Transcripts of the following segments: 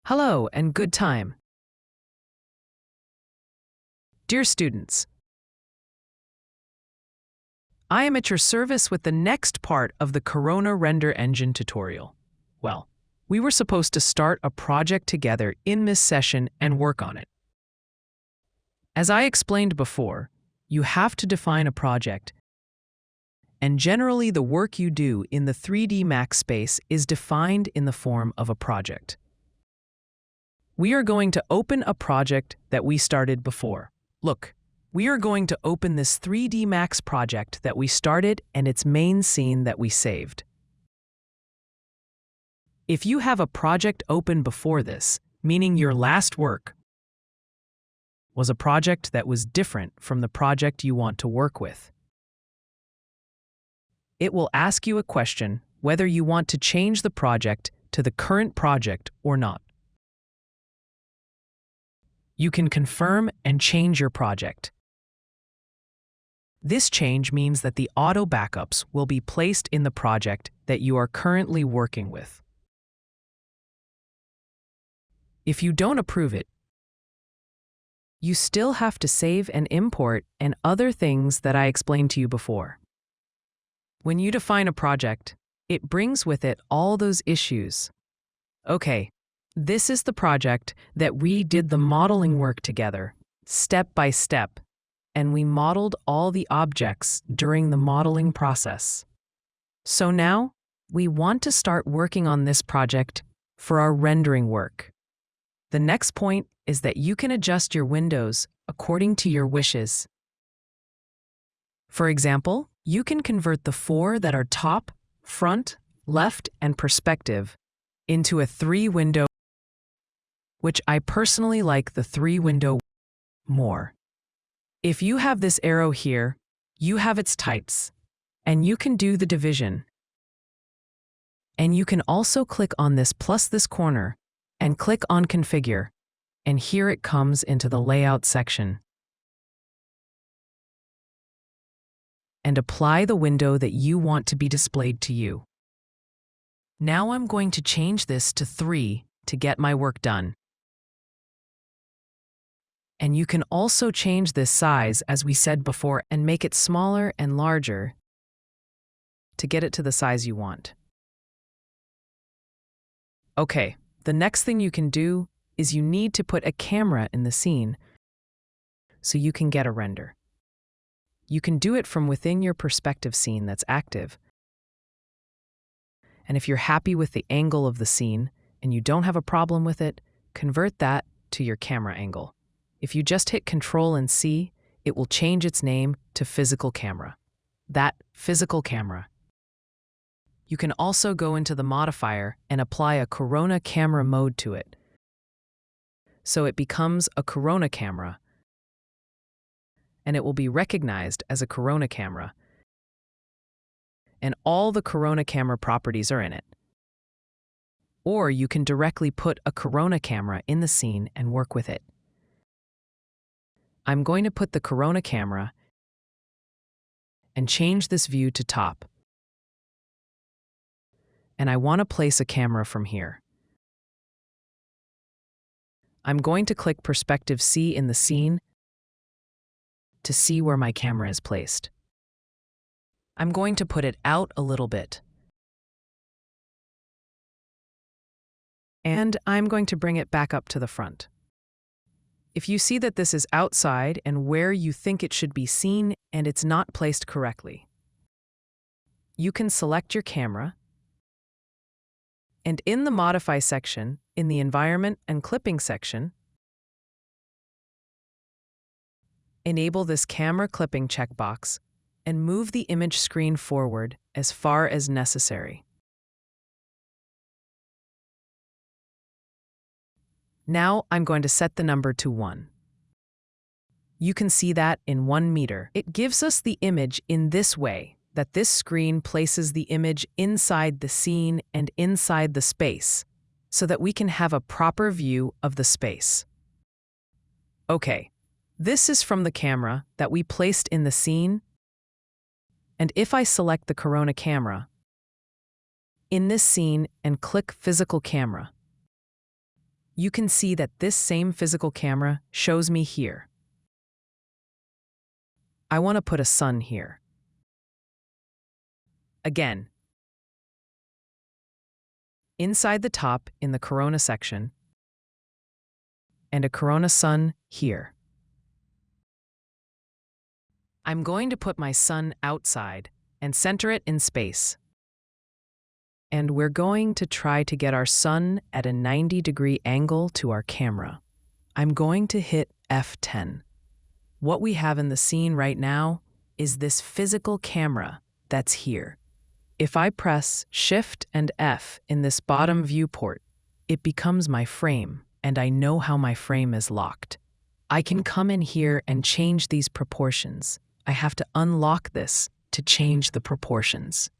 Hello and good time. Dear students, I am at your service with the next part of the Corona Render Engine tutorial. Well, we were supposed to start a project together in this session and work on it. As I explained before, you have to define a project, and generally the work you do in the 3D Max space is defined in the form of a project. We are going to open a project that we started before. Look, we are going to open this 3D Max project that we started and its main scene that we saved. If you have a project open before this, meaning your last work was a project that was different from the project you want to work with, it will ask you a question whether you want to change the project to the current project or not. You can confirm and change your project. This change means that the auto backups will be placed in the project that you are currently working with. If you don't approve it, you still have to save and import and other things that I explained to you before. When you define a project, it brings with it all those issues. Okay. This is the project that we did the modeling work together, step by step, and we modeled all the objects during the modeling process. So now, we want to start working on this project for our rendering work. The next point is that you can adjust your windows according to your wishes. For example, you can convert the 4 that are top, front, left, and perspective into a 3-window, which I personally like the 3-window more. If you have this arrow here, you have its types, and you can do the division. And you can also click on this plus this corner, and click on Configure, and here it comes into the Layout section. And apply the window that you want to be displayed to you. Now I'm going to change this to 3 to get my work done. And you can also change this size, as we said before, and make it smaller and larger to get it to the size you want. Okay, the next thing you can do is you need to put a camera in the scene so you can get a render. You can do it from within your perspective scene that's active. And if you're happy with the angle of the scene and you don't have a problem with it, convert that to your camera angle. If you just hit Ctrl and C, it will change its name to Physical Camera. That Physical Camera. You can also go into the modifier and apply a Corona camera mode to it. So it becomes a Corona camera, and it will be recognized as a Corona camera. And all the Corona camera properties are in it. Or you can directly put a Corona camera in the scene and work with it. I'm going to put the Corona camera and change this view to top. And I want to place a camera from here. I'm going to click Perspective C in the scene to see where my camera is placed. I'm going to put it out a little bit. And I'm going to bring it back up to the front. If you see that this is outside and where you think it should be seen and it's not placed correctly, you can select your camera, and in the Modify section, in the Environment and Clipping section, enable this Camera Clipping checkbox and move the image screen forward as far as necessary. Now I'm going to set the number to 1. You can see that in 1 meter. It gives us the image in this way, that this screen places the image inside the scene and inside the space, so that we can have a proper view of the space. Okay, this is from the camera that we placed in the scene, and if I select the Corona camera in this scene and click Physical Camera, you can see that this same physical camera shows me here. I want to put a sun here. Again, inside the top in the corona section, and a corona sun here. I'm going to put my sun outside and center it in space. And we're going to try to get our sun at a 90-degree angle to our camera. I'm going to hit F10. What we have in the scene right now is this physical camera that's here. If I press Shift and F in this bottom viewport, it becomes my frame, and I know how my frame is locked. I can come in here and change these proportions. I have to unlock this to change the proportions.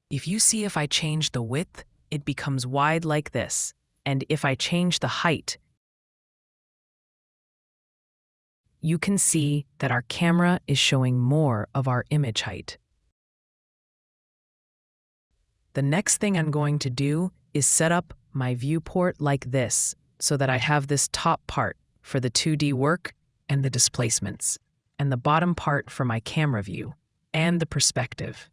If you see, if I change the width, it becomes wide like this, and if I change the height, you can see that our camera is showing more of our image height. The next thing I'm going to do is set up my viewport like this, so that I have this top part for the 2D work and the displacements, and the bottom part for my camera view and the perspective,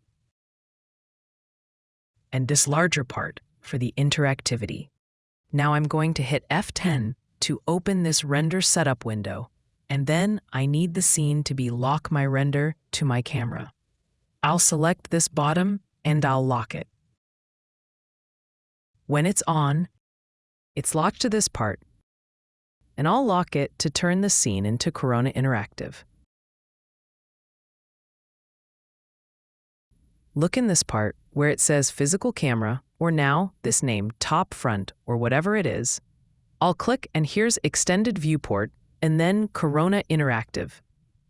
and this larger part for the interactivity. Now I'm going to hit F10 to open this render setup window, and then I need the scene to be lock my render to my camera. I'll select this bottom and I'll lock it. When it's on, it's locked to this part, and I'll lock it to turn the scene into Corona Interactive. Look in this part where it says physical camera, or now this name top front or whatever it is. I'll click and here's extended viewport and then Corona Interactive.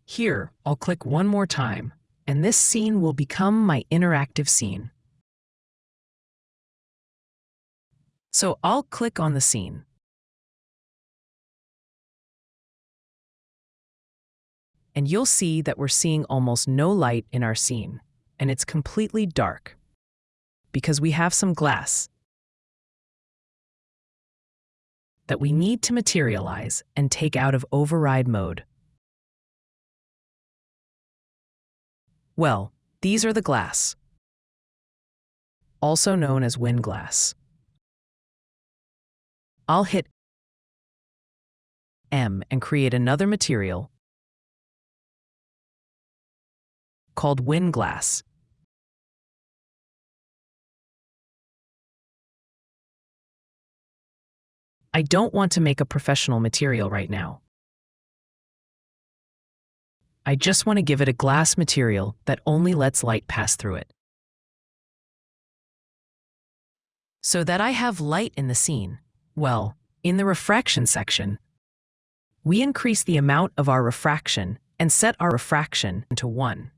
Here, I'll click one more time and this scene will become my interactive scene. So I'll click on the scene. And you'll see that we're seeing almost no light in our scene, and it's completely dark because we have some glass that we need to materialize and take out of override mode. Well, these are the glass, also known as wind glass. I'll hit M and create another material called wind glass. I don't want to make a professional material right now. I just want to give it a glass material that only lets light pass through it, so that I have light in the scene. Well, in the refraction section, we increase the amount of our refraction and set our refraction to 1.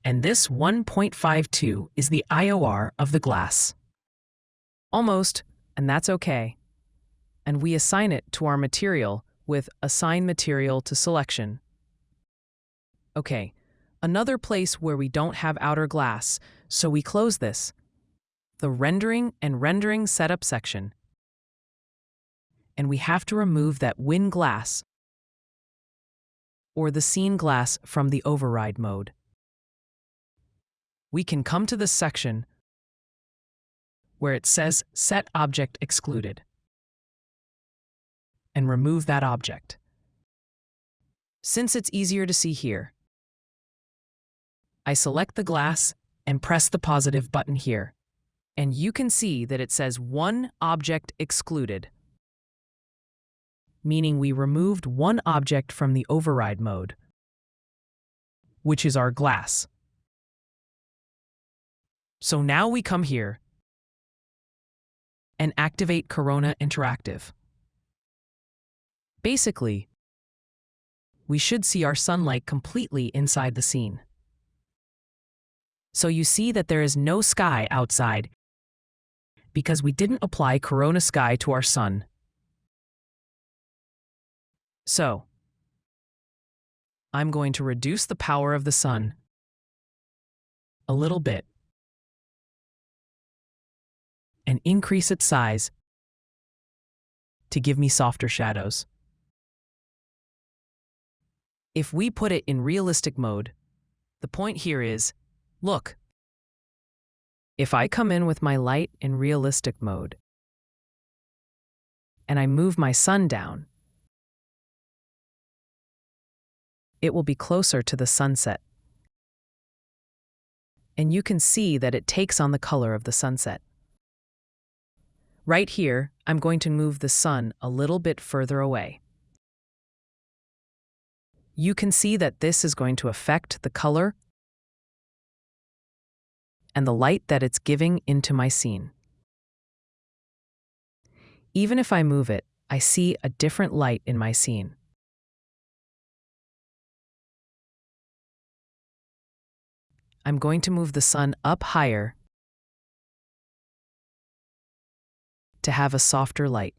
And this 1.52 is the IOR of the glass. Almost, and that's okay. And we assign it to our material with Assign Material to Selection. Okay, another place where we don't have outer glass, so we close this. The Rendering and Rendering Setup section. And we have to remove that wind glass or the scene glass from the override mode. We can come to this section where it says Set Object Excluded and remove that object. Since it's easier to see here, I select the glass and press the positive button here. And you can see that it says One Object Excluded, meaning we removed one object from the override mode, which is our glass. So now we come here and activate Corona Interactive. Basically, we should see our sunlight completely inside the scene. So you see that there is no sky outside because we didn't apply Corona Sky to our sun. So, I'm going to reduce the power of the sun a little bit. and increase its size to give me softer shadows. If we put it in realistic mode, the point here is, look, if I come in with my light in realistic mode and I move my sun down, it will be closer to the sunset. And you can see that it takes on the color of the sunset. Right here, I'm going to move the sun a little bit further away. You can see that this is going to affect the color and the light that it's giving into my scene. Even if I move it, I see a different light in my scene. I'm going to move the sun up higher to have a softer light.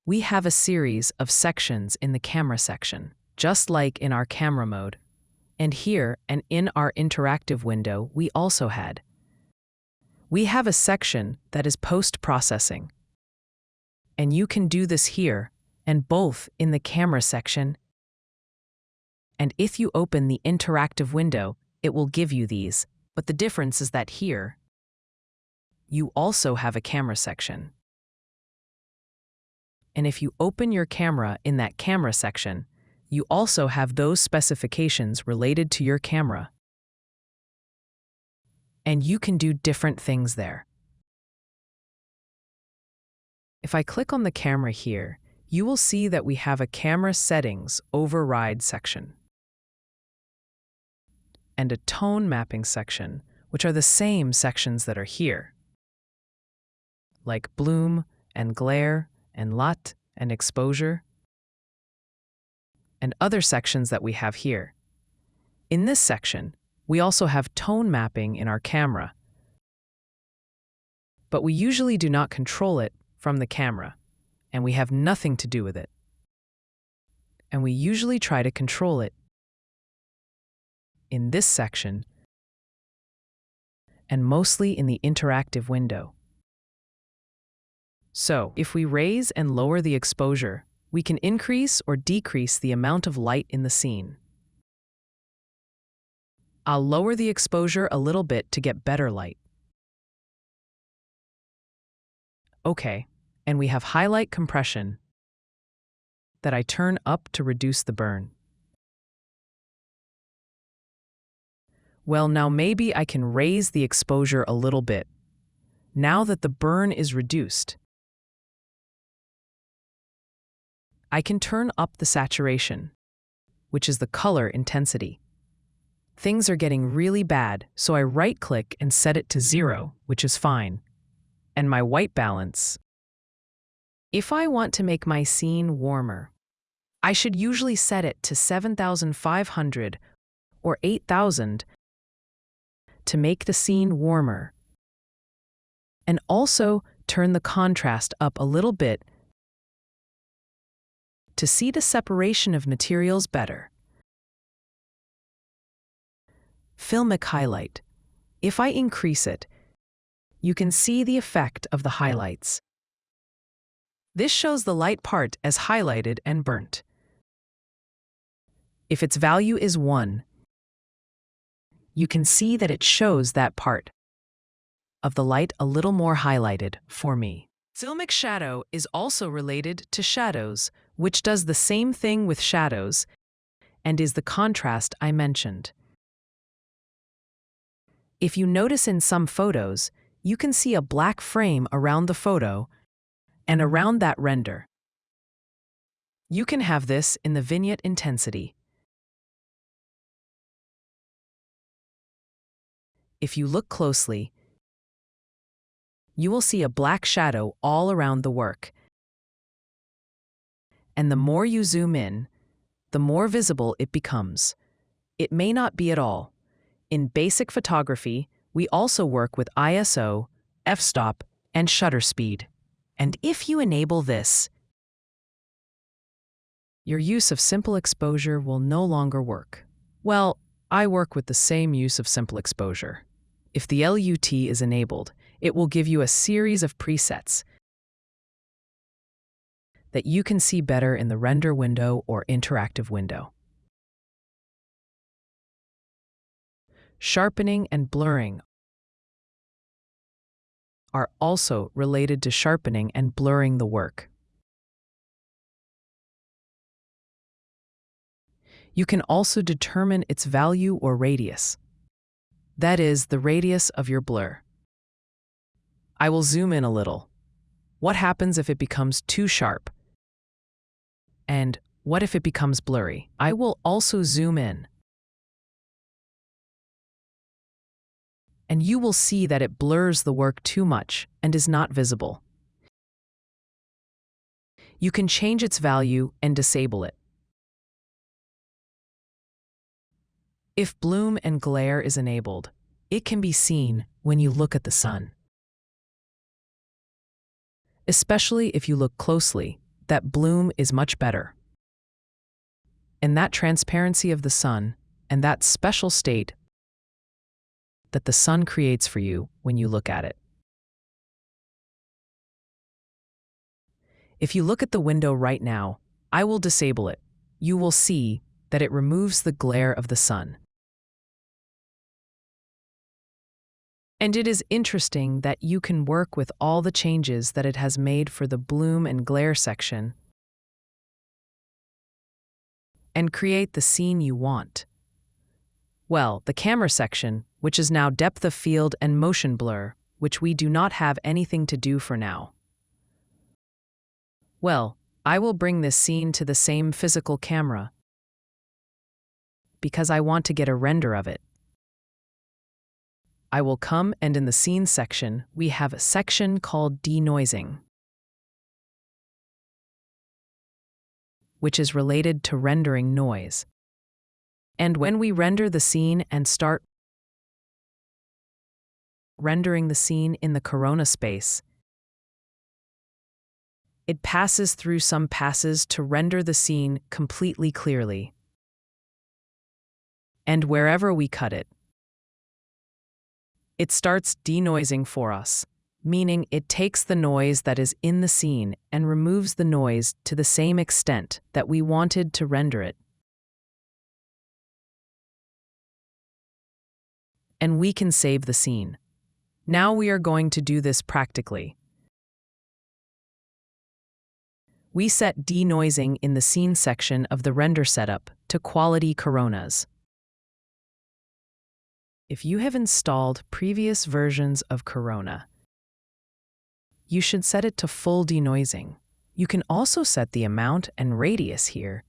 We have a series of sections in the camera section, just like in our camera mode. And here and in our interactive window, we also had. We have a section that is post-processing. And you can do this here and both in the camera section. And if you open the interactive window, it will give you these. But the difference is that here, you also have a camera section. And if you open your camera in that camera section, you also have those specifications related to your camera. And you can do different things there. If I click on the camera here, you will see that we have a camera settings override section and a tone mapping section, which are the same sections that are here, like bloom and glare and LUT and exposure, and other sections that we have here. In this section, we also have tone mapping in our camera, but we usually do not control it from the camera, and we have nothing to do with it. And we usually try to control it in this section and mostly in the interactive window. So, if we raise and lower the exposure, we can increase or decrease the amount of light in the scene. I'll lower the exposure a little bit to get better light. Okay, and we have highlight compression that I turn up to reduce the burn. Well, now maybe I can raise the exposure a little bit, now that the burn is reduced. I can turn up the saturation, which is the color intensity. Things are getting really bad, so I right-click and set it to 0, which is fine. And my white balance. If I want to make my scene warmer, I should usually set it to 7,500 or 8,000 to make the scene warmer. And also turn the contrast up a little bit to see the separation of materials better. Filmic highlight. If I increase it, you can see the effect of the highlights. This shows the light part as highlighted and burnt. If its value is 1, you can see that it shows that part of the light a little more highlighted for me. Filmic shadow is also related to shadows, which does the same thing with shadows and is the contrast I mentioned. If you notice in some photos, you can see a black frame around the photo and around that render. You can have this in the vignette intensity. If you look closely, you will see a black shadow all around the work. And the more you zoom in, the more visible it becomes. It may not be at all. In basic photography, we also work with ISO, f-stop, and shutter speed. And if you enable this, your use of simple exposure will no longer work. Well, I work with the same use of simple exposure. If the LUT is enabled, It will give you a series of presets that you can see better in the render window or interactive window. Sharpening and blurring are also related to sharpening and blurring the work. You can also determine its value or radius. That is, the radius of your blur. I will zoom in a little. What happens if it becomes too sharp? And what if it becomes blurry? I will also zoom in. And you will see that it blurs the work too much and is not visible. You can change its value and disable it. If bloom and glare is enabled, it can be seen when you look at the sun. Especially if you look closely, that bloom is much better. And that transparency of the sun and that special state that the sun creates for you when you look at it. If you look at the window right now, I will disable it. You will see that it removes the glare of the sun. And it is interesting that you can work with all the changes that it has made for the bloom and glare section and create the scene you want. Well, the camera section, which is now depth of field and motion blur, which we do not have anything to do for now. Well, I will bring this scene to the same physical camera because I want to get a render of it. I will come, and in the scene section, we have a section called Denoising, which is related to rendering noise. And when we render the scene and start rendering the scene in the corona space, it passes through some passes to render the scene completely clearly. And wherever we cut it, it starts denoising for us, meaning it takes the noise that is in the scene and removes the noise to the same extent that we wanted to render it. And we can save the scene. Now we are going to do this practically. We set denoising in the scene section of the render setup to quality coronas. If you have installed previous versions of Corona, you should set it to full denoising. You can also set the amount and radius here.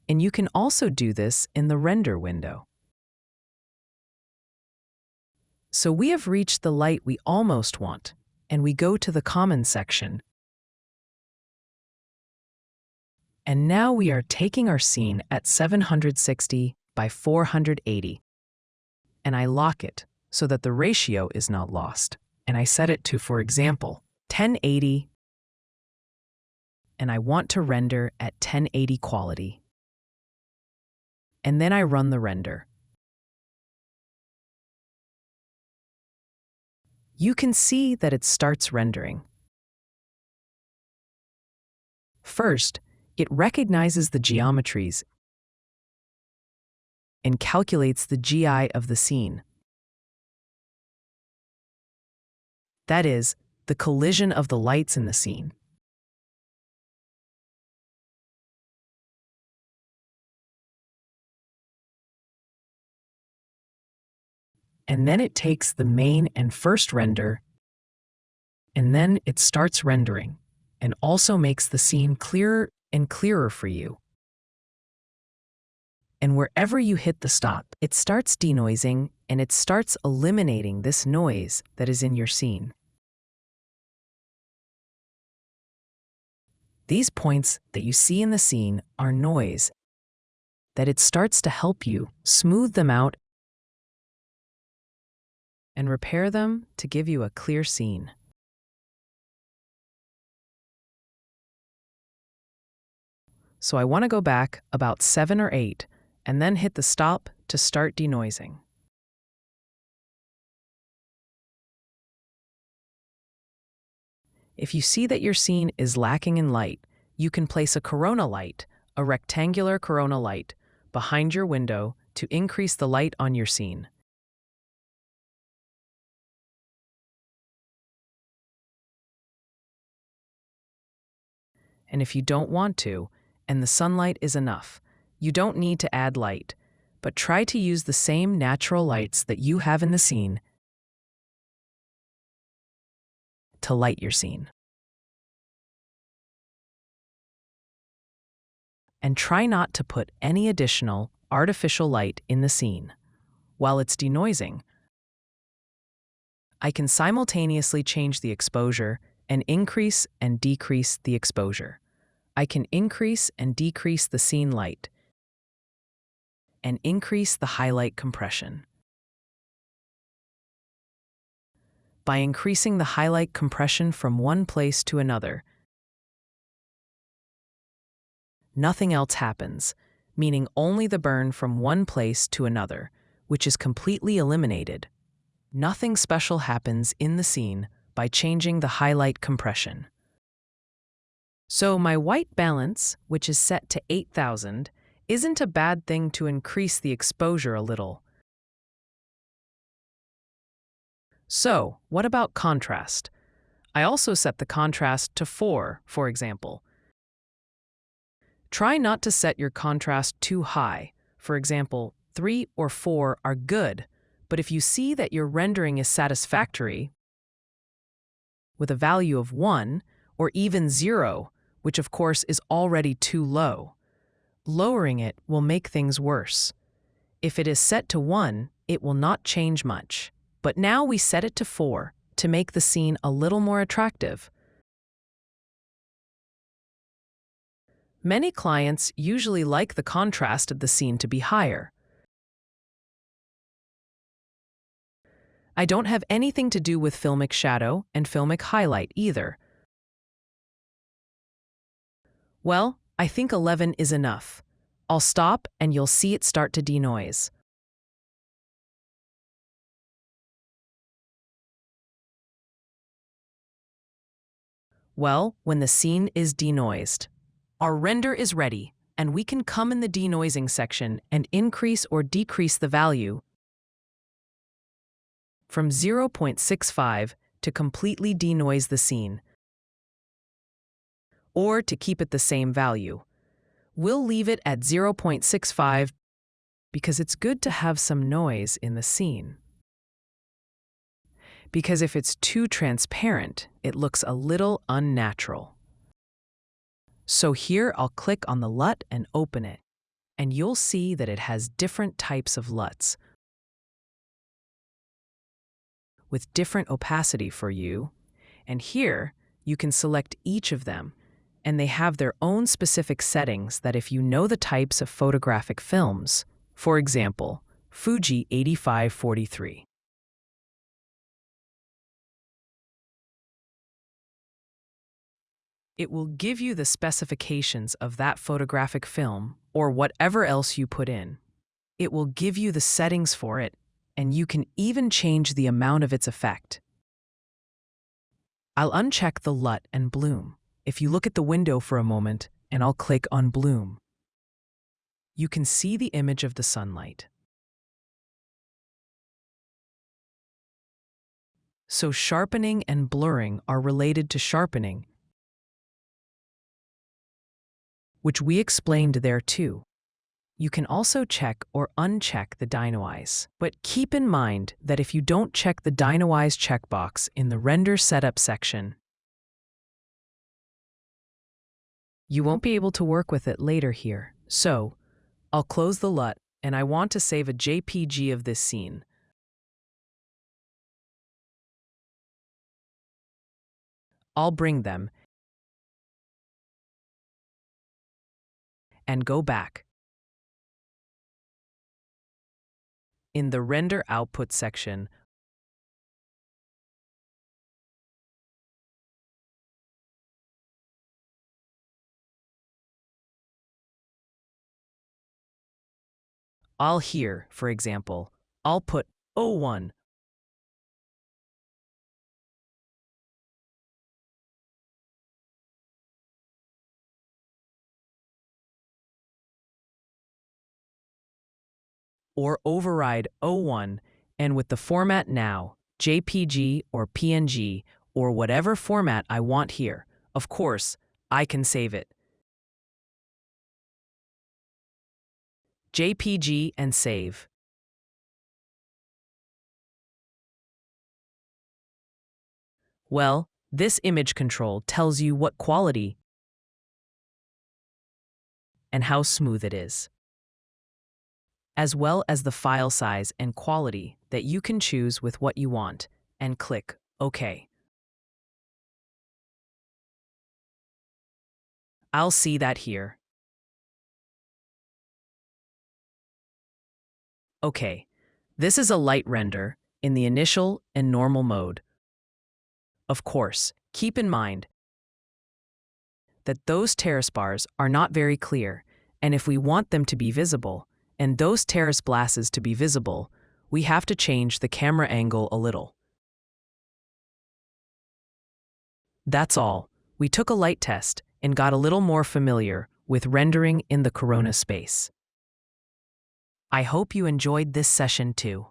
And you can also do this in the render window. So we have reached the light we almost want, and we go to the common section. And now we are taking our scene at 760 by 480. And I lock it so that the ratio is not lost. And I set it to, for example, 1080. And I want to render at 1080 quality. And then I run the render. You can see that it starts rendering. First, it recognizes the geometries and calculates the GI of the scene. That is, the collision of the lights in the scene. And then it takes the main and first render, and then it starts rendering, and also makes the scene clearer and clearer for you. And wherever you hit the stop, it starts denoising and it starts eliminating this noise that is in your scene. These points that you see in the scene are noise that it starts to help you smooth them out and repair them to give you a clear scene. So I want to go back about 7 or 8 and then hit the stop to start denoising. If you see that your scene is lacking in light, you can place a corona light, a rectangular corona light, behind your window to increase the light on your scene. And if you don't want to, and the sunlight is enough, you don't need to add light, but try to use the same natural lights that you have in the scene to light your scene. And try not to put any additional artificial light in the scene. While it's denoising, I can simultaneously change the exposure and increase and decrease the exposure. I can increase and decrease the scene light and increase the highlight compression. By increasing the highlight compression from one place to another, nothing else happens, meaning only the burn from one place to another, which is completely eliminated. Nothing special happens in the scene by changing the highlight compression. So my white balance, which is set to 8,000, isn't a bad thing to increase the exposure a little. So, what about contrast? I also set the contrast to 4, for example. Try not to set your contrast too high. For example, 3 or 4 are good, but if you see that your rendering is satisfactory with a value of 1 or even 0, which of course is already too low, lowering it will make things worse. If it is set to 1, it will not change much. But now we set it to 4 to make the scene a little more attractive. Many clients usually like the contrast of the scene to be higher. I don't have anything to do with filmic shadow and filmic highlight either. Well, I think 11 is enough. I'll stop and you'll see it start to denoise. Well, when the scene is denoised, our render is ready, and we can come in the denoising section and increase or decrease the value from 0.65 to completely denoise the scene, or to keep it the same value. We'll leave it at 0.65 because it's good to have some noise in the scene. Because if it's too transparent, it looks a little unnatural. So here I'll click on the LUT and open it, and you'll see that it has different types of LUTs with different opacity for you, and here you can select each of them, and they have their own specific settings that if you know the types of photographic films, for example, Fuji 8543. It will give you the specifications of that photographic film or whatever else you put in. It will give you the settings for it, and you can even change the amount of its effect. I'll uncheck the LUT and bloom. If you look at the window for a moment, and I'll click on bloom, you can see the image of the sunlight. So sharpening and blurring are related to sharpening, which we explained there too. You can also check or uncheck the denoise. But keep in mind that if you don't check the denoise checkbox in the Render Setup section, you won't be able to work with it later here. So, I'll close the LUT, and I want to save a JPG of this scene. I'll bring them and go back. In the Render Output section, for example, I'll put 01 or override O1, and with the format now, JPG or PNG, or whatever format I want here, of course, I can save it. JPG and save. Well, this image control tells you what quality and how smooth it is, as well as the file size and quality that you can choose with what you want, and click OK. I'll see that here. Okay, this is a light render in the initial and normal mode. Of course, keep in mind that those terrace bars are not very clear, and if we want them to be visible, and those terrace glasses to be visible, we have to change the camera angle a little. That's all. We took a light test and got a little more familiar with rendering in the Corona space. I hope you enjoyed this session too.